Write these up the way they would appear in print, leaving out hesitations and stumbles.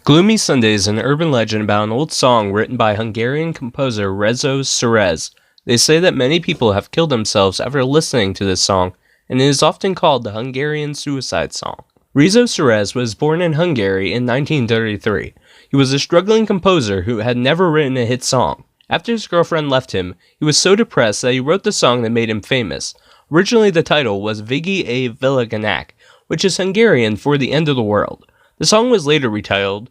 Gloomy Sunday is an urban legend about an old song written by Hungarian composer Rezo Serez. They say that many people have killed themselves after listening to this song, and it is often called the Hungarian suicide song. Rezo Serez was born in Hungary in 1933. He was a struggling composer who had never written a hit song. After his girlfriend left him, he was so depressed that he wrote the song that made him famous. Originally the title was Vigi a Vilaganak, which is Hungarian for the end of the world. The song was later retitled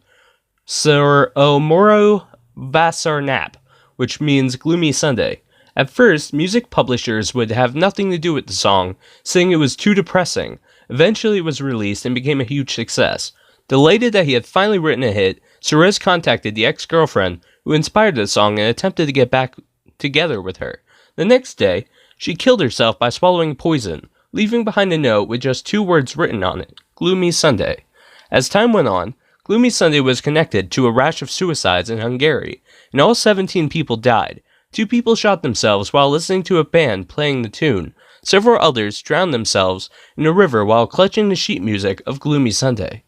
Sir O Moro Vasarnap, which means Gloomy Sunday. At first, music publishers would have nothing to do with the song, saying it was too depressing. Eventually it was released and became a huge success. Delighted that he had finally written a hit, Serez contacted the ex-girlfriend who inspired the song and attempted to get back together with her. The next day, she killed herself by swallowing poison, leaving behind a note with just 2 words written on it, Gloomy Sunday. As time went on, Gloomy Sunday was connected to a rash of suicides in Hungary, and all 17 people died. 2 people shot themselves while listening to a band playing the tune. Several others drowned themselves in a river while clutching the sheet music of Gloomy Sunday.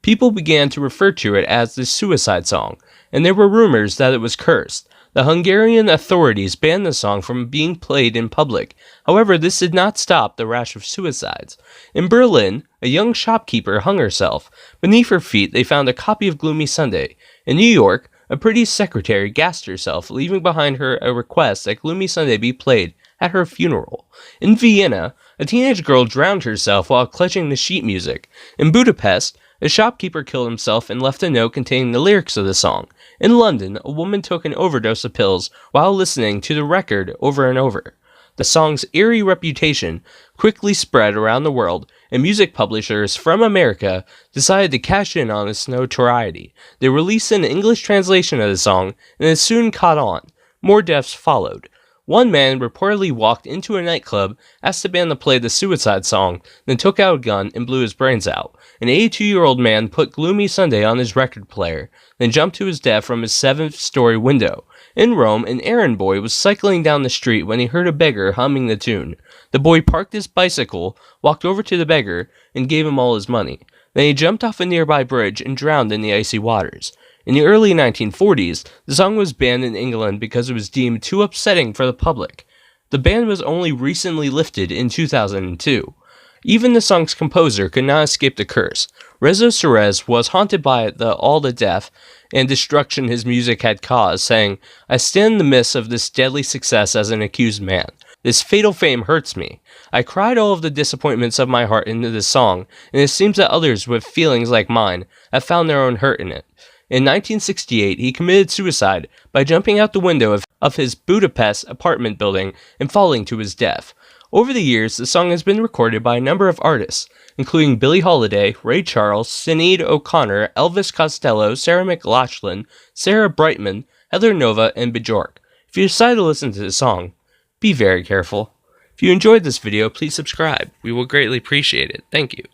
People began to refer to it as the suicide song, and there were rumors that it was cursed. The Hungarian authorities banned the song from being played in public. However, this did not stop the rash of suicides. In Berlin, a young shopkeeper hung herself. Beneath her feet, they found a copy of Gloomy Sunday. In New York, a pretty secretary gassed herself, leaving behind her a request that Gloomy Sunday be played at her funeral. In Vienna, a teenage girl drowned herself while clutching the sheet music. In Budapest, a shopkeeper killed himself and left a note containing the lyrics of the song. In London, a woman took an overdose of pills while listening to the record over and over. The song's eerie reputation quickly spread around the world, and music publishers from America decided to cash in on its notoriety. They released an English translation of the song, and it soon caught on. More deaths followed. One man reportedly walked into a nightclub, asked the band to play the suicide song, then took out a gun and blew his brains out. An 82-year-old man put Gloomy Sunday on his record player, then jumped to his death from his 7th-story window. In Rome, an errand boy was cycling down the street when he heard a beggar humming the tune. The boy parked his bicycle, walked over to the beggar, and gave him all his money. Then he jumped off a nearby bridge and drowned in the icy waters. In the early 1940s, the song was banned in England because it was deemed too upsetting for the public. The ban was only recently lifted in 2002. Even the song's composer could not escape the curse. Rezo Serez was haunted by all the death and destruction his music had caused, saying, "I stand in the midst of this deadly success as an accused man. This fatal fame hurts me. I cried all of the disappointments of my heart into this song, and it seems that others with feelings like mine have found their own hurt in it." In 1968, he committed suicide by jumping out the window of his Budapest apartment building and falling to his death. Over the years, the song has been recorded by a number of artists, including Billie Holiday, Ray Charles, Sinead O'Connor, Elvis Costello, Sarah McLachlan, Sarah Brightman, Heather Nova, and Bjork. If you decide to listen to the song, be very careful. If you enjoyed this video, please subscribe. We will greatly appreciate it. Thank you.